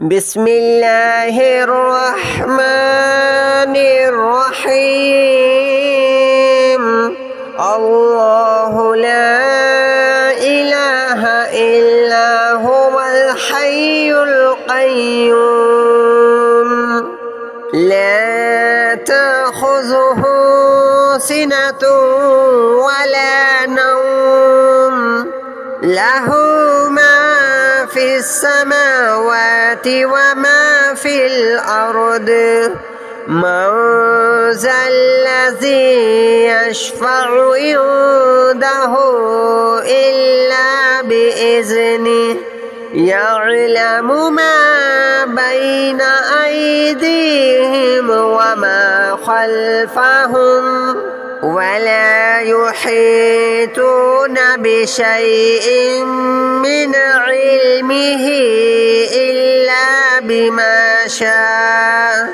بسم الله الرحمن الرحيم. الله لا إله إلا هو الحي القيوم لا تأخذه سنة ولا نوم له ما في السماوات وما في الأرض من ذا الذي يشفع عنده إلا بإذنه يعلم ما بين أيديهم وما خلفهم ولا يحيطون بشيء من علمه إلا بما شاء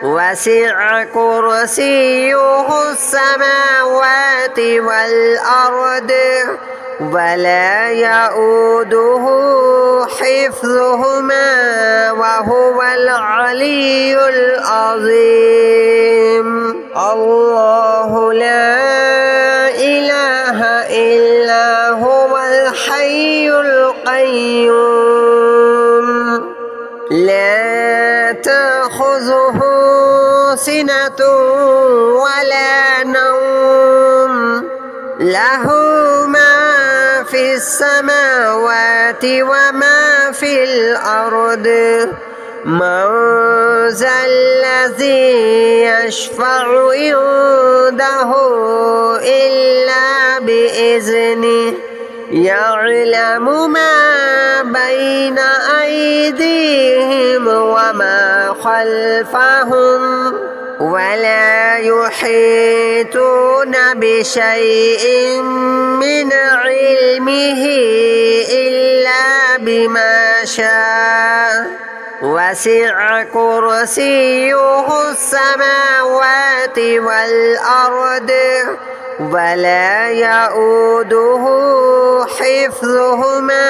وسع كرسيه السماوات والأرض ولا يؤوده حفظهما وهو العلي العظيم. الله لا إله إلا هو الحي القيوم لا تأخذه سنة ولا نوم له ما في السماوات وما في الأرض من ذا الذي يشفع عنده إلا بإذنه يعلم ما بين أيديهم وما خلفهم ولا يحيطون بشيء من علمه إلا بما شاء وسع كرسيه السماوات والأرض ولا يؤوده حفظهما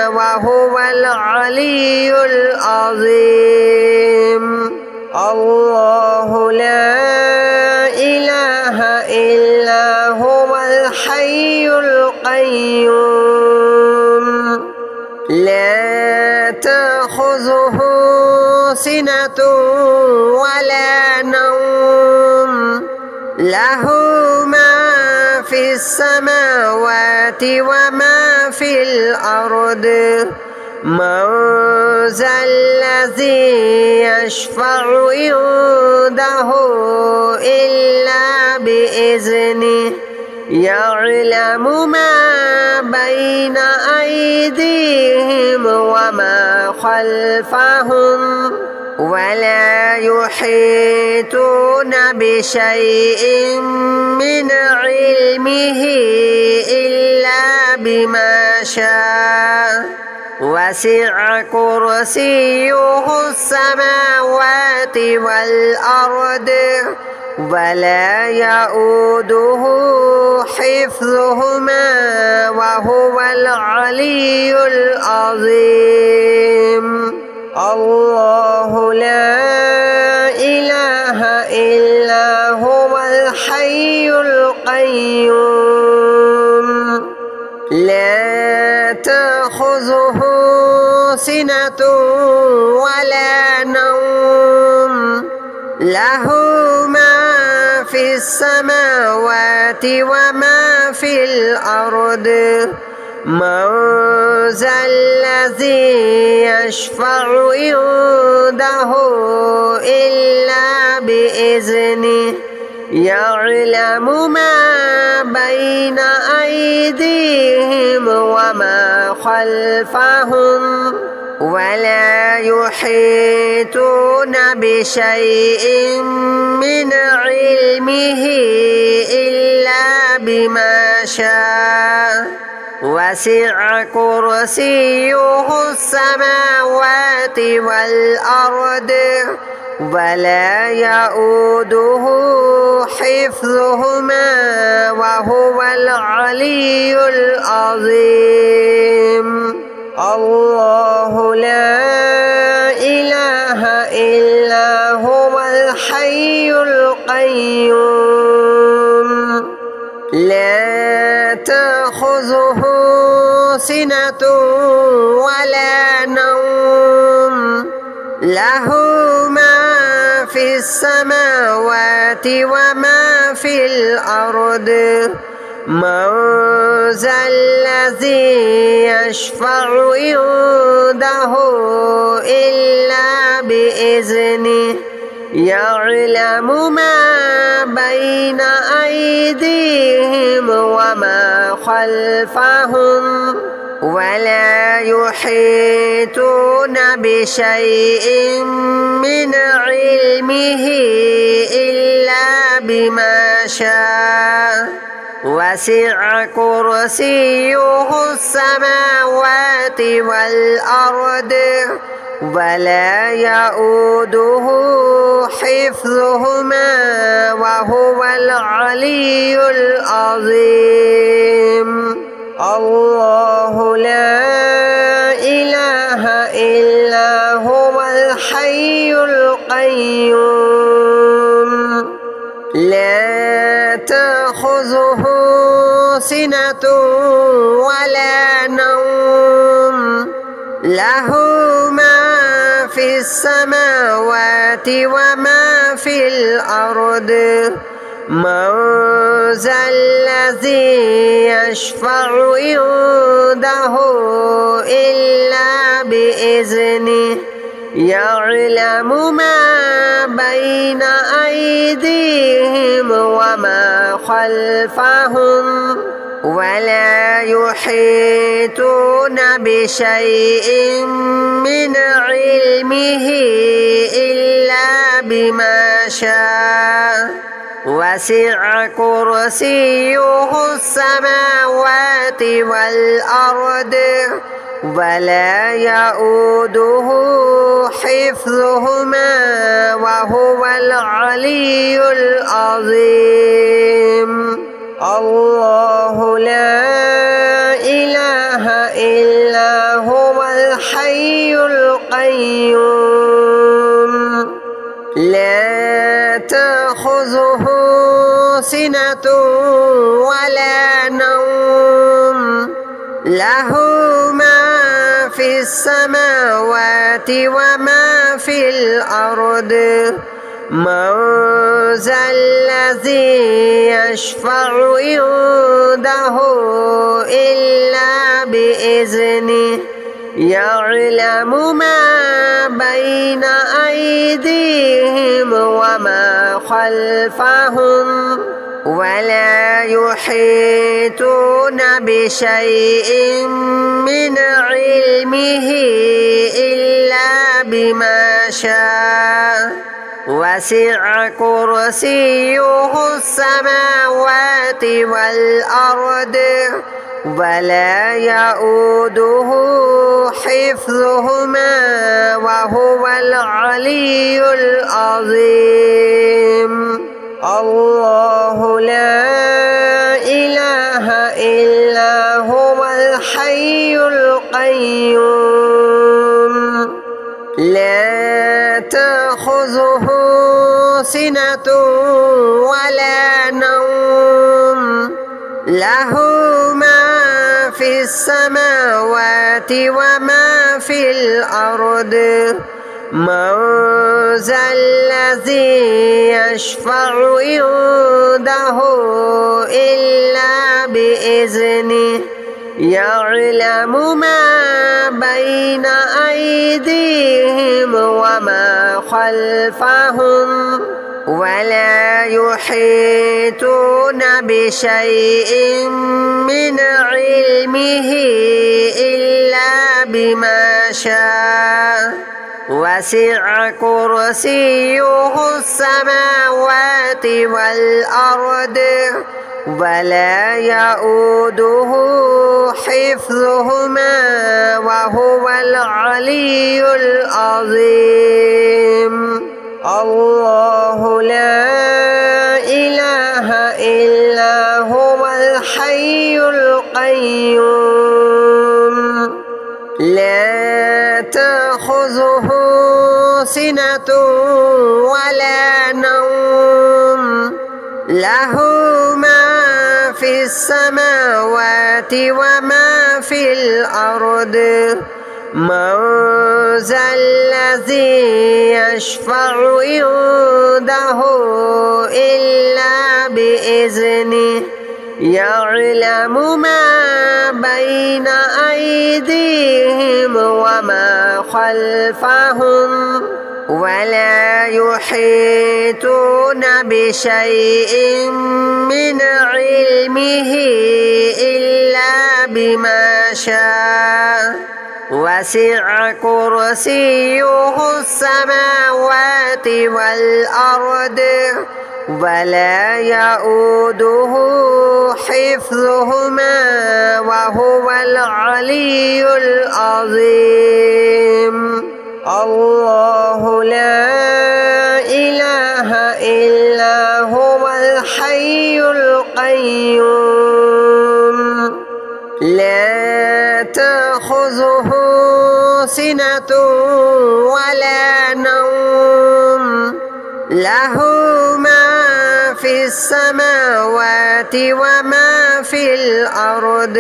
وهو العلي العظيم. الله لا إله إلا هو الحي القيوم لا تأخذه سنة ولا نوم له ما في السماوات وما في الأرض من ذا الذي يشفع عنده إلا بإذنه يعلم ما بين أيديهم وما خلفهم ولا يحيطون بشيء من علمه إلا بما شاء وسع كرسيه السماوات والأرض ولا يؤوده حفظهما وهو العلي العظيم. الله لا إله إلا هو الحي القيوم لا تأخذه سنة ولا نوم له ما في السماوات وما في الأرض من ذا الذي يشفع عنده إلا بإذنه يعلم ما بين أيديهم وما خلفهم ولا يحيطون بشيء من علمه إلا بما شاء وسع كرسيه السماوات والأرض ولا يؤوده حفظهما وهو العلي العظيم. الله لا إلا هو الحي القيوم لا تأخذه سنة ولا نوم له ما في السماوات وما في الأرض من ذا الذي يشفع عنده إلا بإذنه يعلم ما بين أيديهم وما خلفهم ولا يحيطون بشيء من علمه إلا بما شاء وسع كرسيه السماوات والأرض ولا يؤوده حفظهما وهو العلي العظيم الله لا إله إلا هو الحي القيوم لا تأخذه سنة ولا نوم له ما في السماوات وما في الأرض من ذا الذي يشفع عنده إلا بإذنه يعلم ما بين أيديهم وما خلفهم ولا يحيطون بشيء من علمه إلا بما شاء وسع كرسيه السماوات والأرض ولا يؤوده حفظهما وهو العلي العظيم الله لا إله إلا هو الحي القيوم لا تأخذه سنة ولا نوم له ما في السماوات وما في الأرض من ذا الذي يشفع عنده إلا بإذنه يعلم ما بين أيديهم وما خلفهم ولا يحيطون بشيء من علمه إلا بما شاء وسع كرسيه السماوات والأرض ولا يؤوده حفظهما وهو العلي العظيم الله لا إله إلا هو الحي القيوم لا تأخذه سنة ولا نوم له ما في السماوات وما في الأرض من ذا الذي يشفع عنده إلا بإذنه يعلم ما بين أيديهم وما خلفهم ولا يحيطون بشيء من علمه إلا بما شاء وسع كرسيه السماوات والأرض ولا يؤوده حفظهما وهو العلي العظيم الله لا إله إلا هو الحي القيوم لا تأخذه سنة ولا نوم له ما في السماوات وما في الأرض من ذا الذي يشفع عنده إلا بإذنه يعلم ما بين أيديهم وما خلفهم ولا يحيطون بشيء من علمه إلا بما شاء وسع كرسيه السماوات والأرض ولا يؤوده حفظهما وهو العلي العظيم الله لا إله إلا هو الحي القيوم لا تأخذه سنة ولا نوم له ما في السماوات وما في الأرض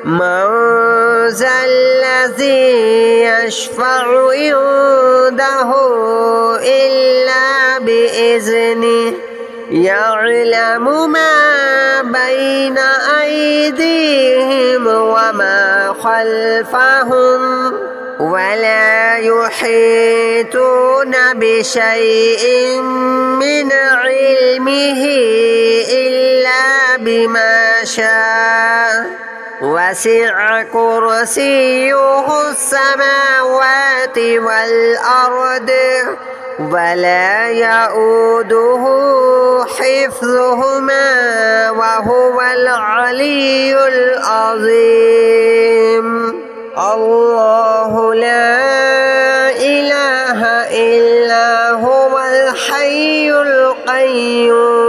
من ذا الذي يشفع عنده إلا بإذنه يعلم ما بين أيديهم وما خلفهم ولا يحيطون بشيء من علمه إلا بما شاء وسع كرسيه السماوات والأرض ولا يؤوده حفظهما وهو العلي العظيم الله لا إله إلا هو الحي القيوم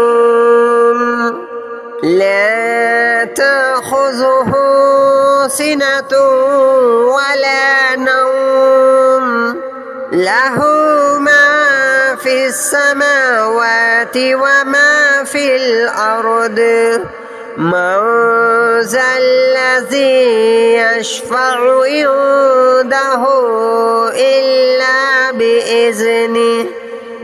لا تأخذه سنة ولا نوم له ما في السماوات وما في الأرض من ذا الذي يشفع عنده إلا بإذنه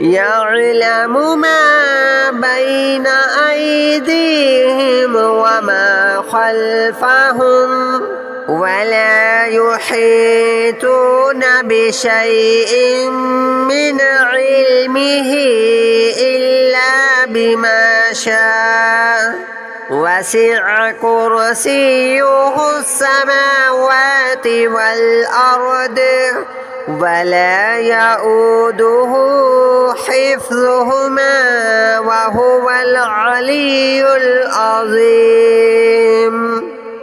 يعلم ما بين أيديهم وما خلفهم ولا يحيطون بشيء من علمه إلا بما شاء وسع كرسيه السماوات والأرض ولا يؤوده حفظهما وهو العلي العظيم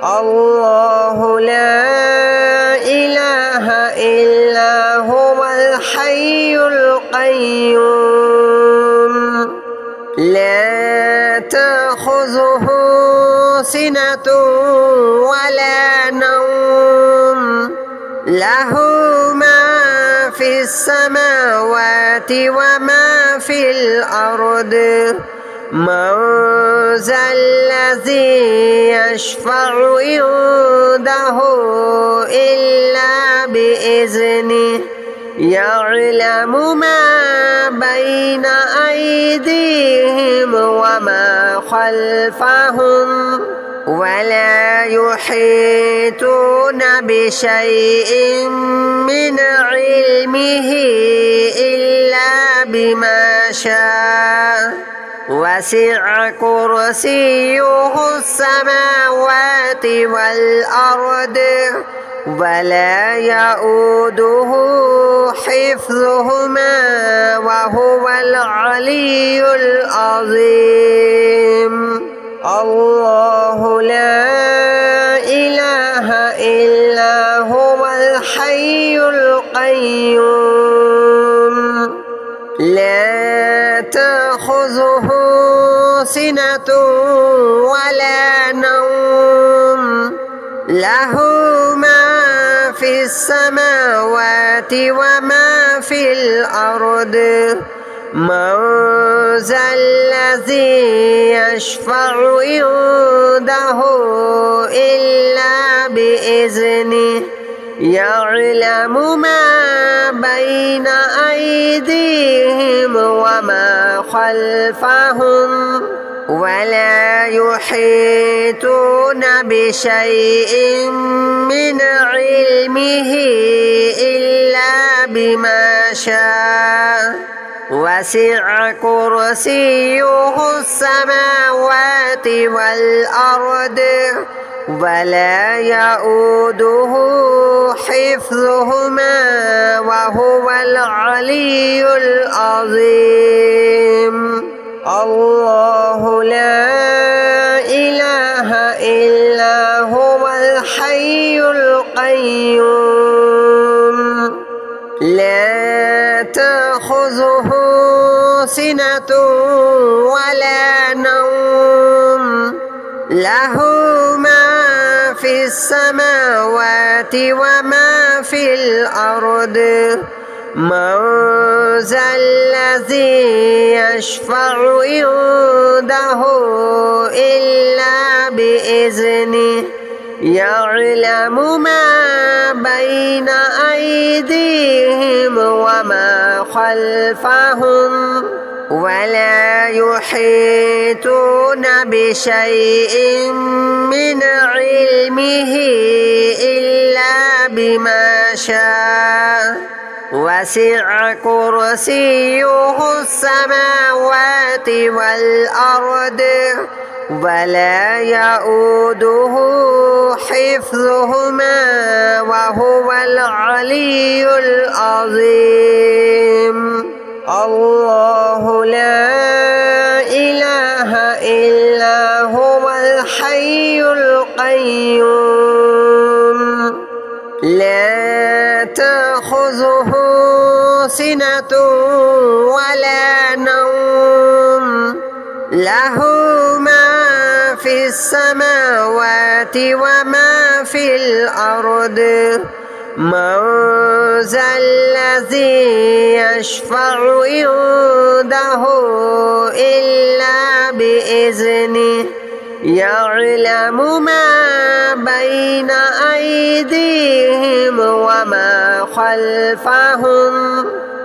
الله لا إله إلا هو الحي القيوم لا تأخذه سنة ولا نوم له ما في السماوات وما في الأرض من ذا الذي يشفع عنده إلا بإذنه يعلم ما بين أيديهم وما خلفهم ولا يحيطون بشيء من علمه إلا بما شاء وسع كرسيه السماوات والأرض ولا يؤوده حفظهما وهو العلي العظيم الله لا إله إلا هو الحي القيوم لا تأخذه سنة ولا نوم له ما في السماوات وما في الأرض من ذا الذي يشفع عنده إلا بإذنه يعلم ما بين أيديهم وما خلفهم ولا يحيطون بشيء من علمه إلا بما شاء وسع كرسيه السماوات والأرض ولا يؤوده حفظهما وهو العلي العظيم الله لا إله إلا هو الحي القيوم لا تأخذه سنة ولا نوم له ما في السماوات وما في الأرض من ذا الذي يشفع عنده إلا بإذنه يعلم ما بين أيديهم وما خلفهم ولا يحيطون بشيء من علمه إلا بما شاء وسع كرسيه السماوات والأرض ولا يؤوده حفظهما وهو العلي العظيم الله لا إله إلا هو الحي القيوم لا تأخذه سنة ولا نوم له ما في السماوات وما في الأرض من ذا الذي يشفع عنده إلا بإذنه يعلم ما بين أيديهم وما خلفهم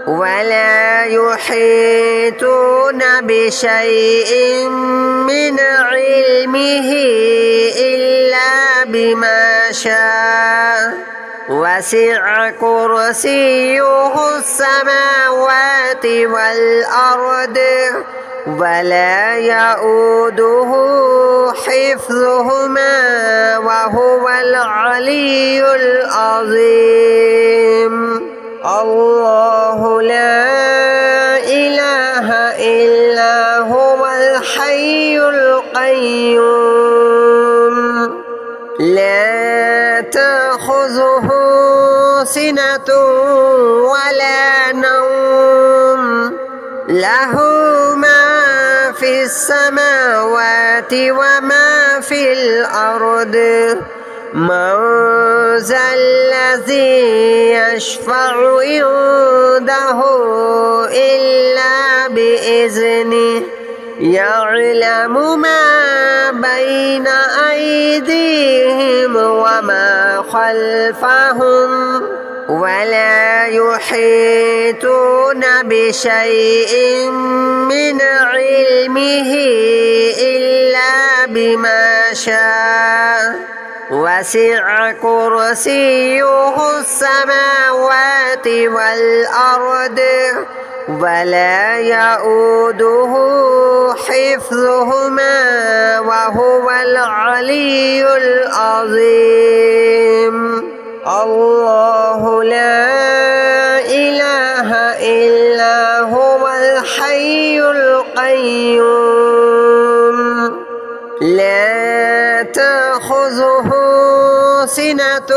ولا يحيطون بشيء من علمه إلا بما شاء وسع كرسيه السماوات والأرض ولا يؤوده حفظهما وهو العلي العظيم الله لا إله إلا هو الحي القيوم لا تأخذه سنة ولا نوم له ما في السماوات وما في الأرض من ذا الذي يشفع عنده إلا بإذنه يعلم ما بين أيديهم وما خلفهم ولا يحيطون بشيء من علمه إلا بما شاء وسع كرسيه السماوات والأرض ولا يؤوده حفظهما وهو العلي العظيم الله لا إله إلا هو الحي القيوم لا تأخذه سنة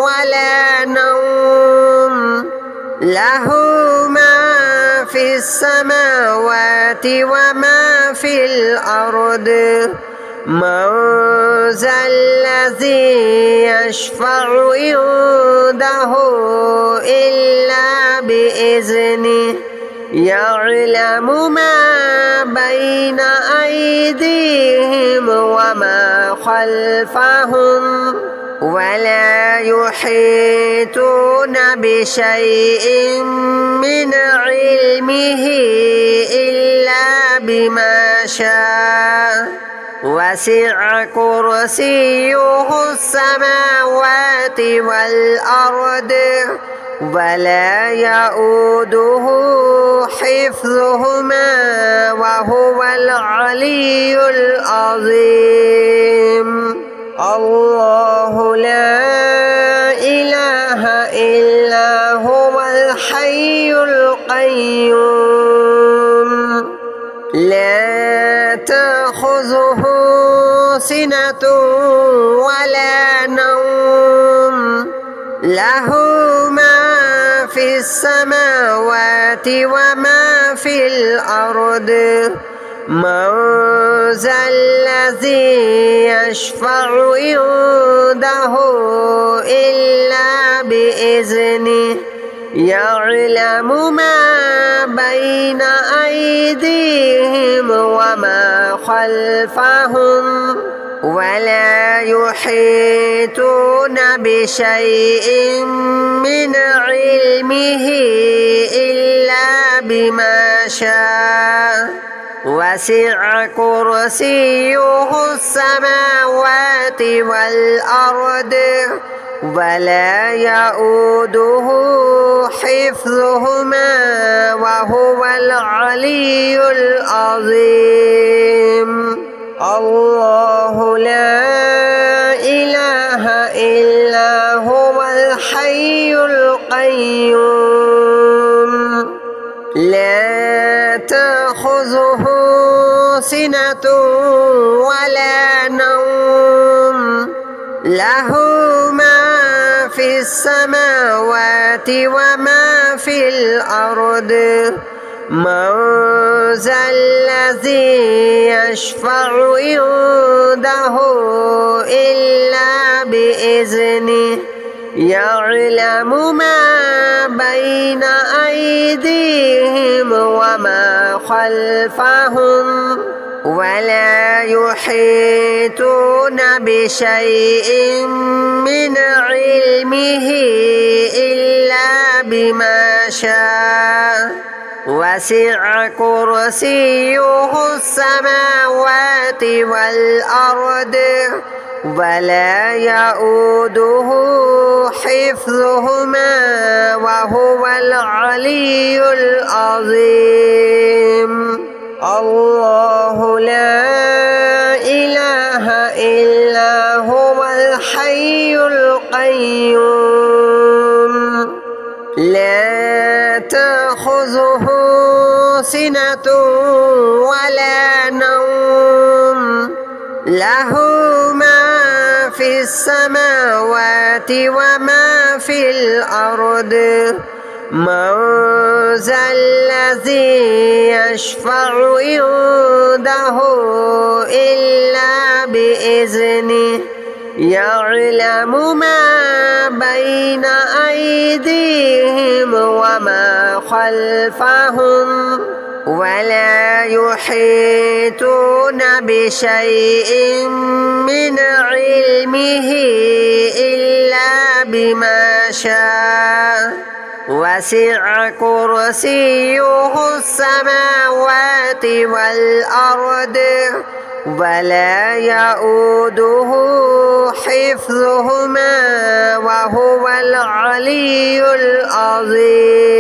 ولا نوم له ما في السماوات وما في الأرض من ذا الذي يشفع عنده إلا بإذنه يعلم ما بين أيديهم وما خلفهم ولا يحيطون بشيء من علمه إلا بما شاء وسع كرسيه السماوات والأرض ولا يؤوده حفظهما وهو العلي العظيم. الله لا إله إلا هو الحي القيوم لا تأخذه سنة ولا نوم له ما في السماوات وما في الأرض من ذا الذي يشفع عنده إلا بإذنه يعلم ما بين أيديهم وما خلفهم ولا يحيطون بشيء من علمه إلا بما شاء وسع كرسيه السماوات والأرض ولا يؤوده حفظهما وهو العلي العظيم. الله لا إله إلا هو الحي القيوم لا تأخذه سنة ولا نوم له ما في السماوات وما في الأرض من ذا الذي يشفع عنده إلا بإذنه يعلم ما بين أيديهم وما خلفهم ولا يحيطون بشيء من علمه إلا بما شاء وسع كرسيه السماوات والأرض ولا يؤوده حفظهما وهو العلي العظيم. الله لا إله إلا هو الحي القيوم لا تأخذه سنة ولا نوم له ما في السماوات وما في الأرض من ذا الذي يشفع عنده إلا بإذنه يعلم ما بين أيديهم وما خلفهم ولا يحيطون بشيء من علمه إلا بما شاء وسع كرسيه السماوات والأرض ولا يؤوده حفظهما وهو العلي العظيم.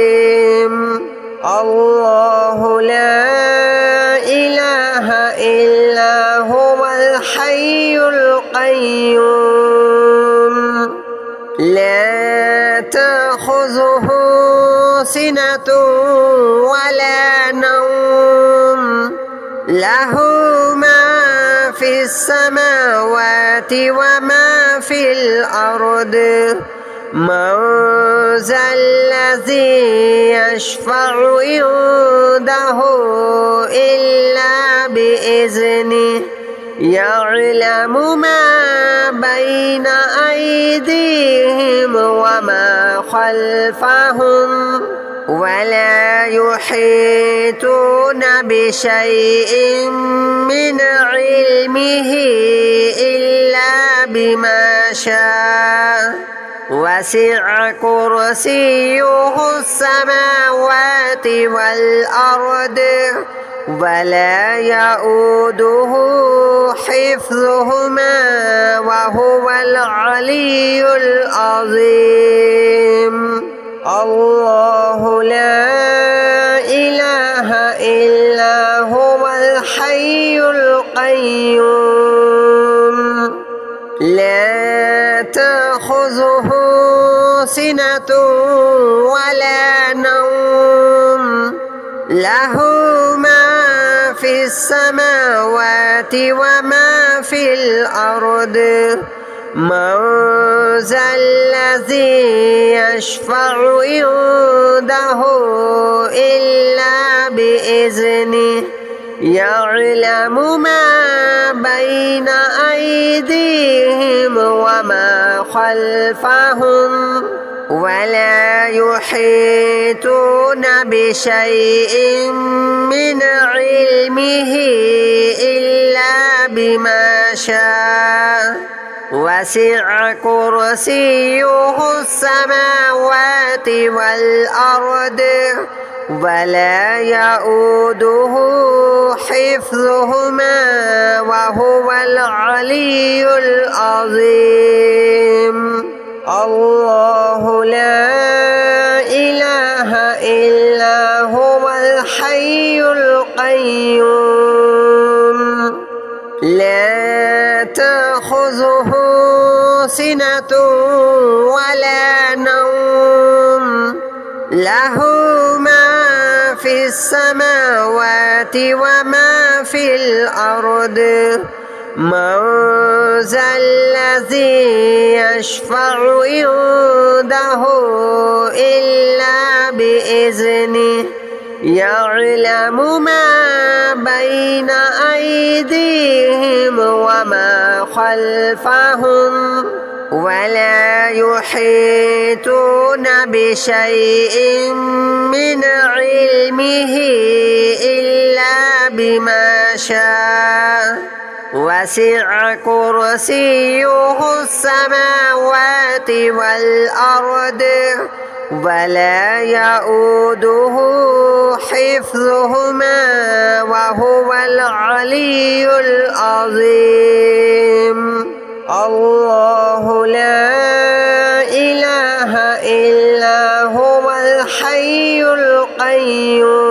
الله لا إله إلا هو الحي القيوم لا تأخذه سنة ولا نوم له ما في السماوات وما في الأرض من ذا الذي يشفع عنده إلا بإذنه يعلم ما بين أيديهم وما خلفهم ولا يحيطون بشيء من علمه إلا بما شاء وسع كرسيه السماوات والأرض ولا يؤوده حفظهما وهو العلي العظيم الله لا إله إلا هو الحي القيوم لا تأخذه سنة ولا نوم له ما في السماوات وما في الأرض من ذا الذي يشفع عنده إلا بإذنه يعلم ما بين أيديهم وما خلفهم ولا يحيطون بشيء من علمه إلا بما شاء وسع كرسيه السماوات والأرض ولا يؤوده حفظهما وهو العلي العظيم الله لا إله إلا هو الحي القيوم لا تأخذه سنة ولا نوم له ما في السماوات وما في الأرض من ذا الذي يشفع عنده إلا بإذنه يعلم ما بين أيديهم وما خلفهم ولا يحيطون بشيء من علمه إلا بما شاء وسع كرسيه السماوات والأرض ولا يؤوده حفظهما وهو العلي العظيم الله لا إله إلا هو الحي القيوم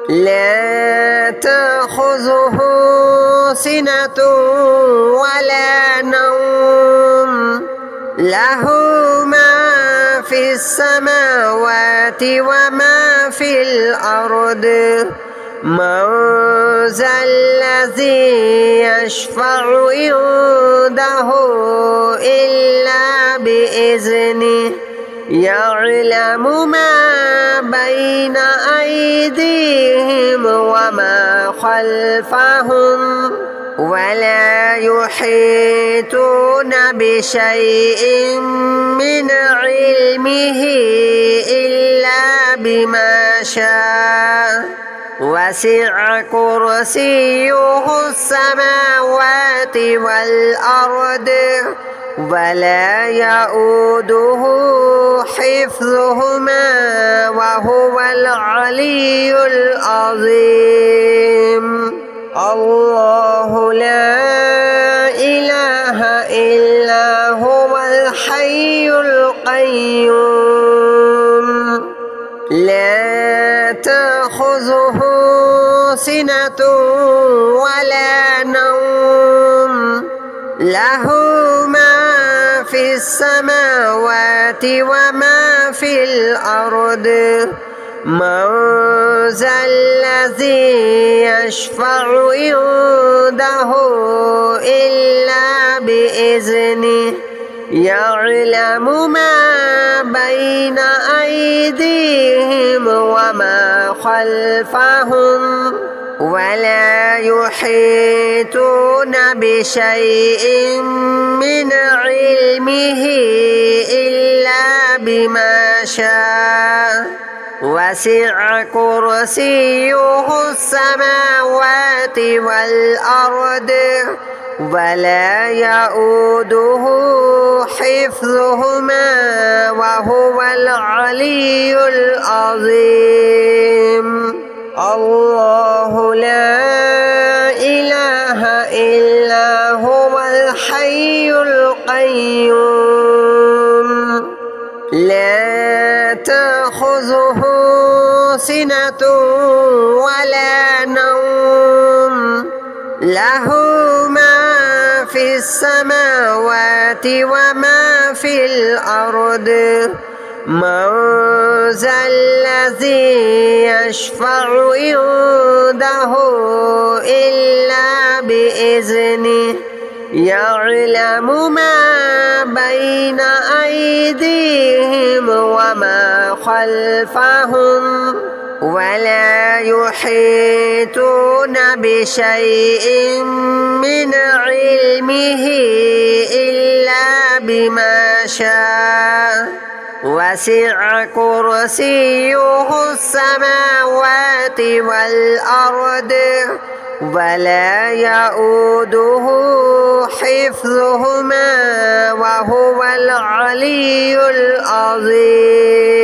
لا تأخذه سنة ولا نوم له ما في السماوات وما في الأرض من ذا الذي يشفع عنده إلا بإذنه يعلم ما بين أيديهم وما خلفهم ولا يحيطون بشيء من علمه إلا بما شاء وسع كرسيه السماوات والأرض ولا يؤوده حفظهما وهو العلي العظيم الله لا إله إلا هو الحي القيوم لا تأخذه سنة ولا نوم له ما في السماوات وما في الأرض من ذا الذي يشفع عنده إلا بإذنه يعلم ما بين أيديهم وما خلفهم ولا يحيطون بشيء من علمه إلا بما شاء وسع كرسيه السماوات والأرض ولا يؤوده حفظهما وهو العلي العظيم. الله لا إله إلا هو الحي القيوم لا تأخذه سنة ولا نوم له ما في السماوات وما في الأرض من ذا الذي يشفع عنده إلا بإذنه يعلم ما بين أيديهم وما خلفهم ولا يحيطون بشيء من علمه إلا بما شاء وسع كرسيه السماوات والأرض ولا يؤوده حفظهما وهو العلي العظيم.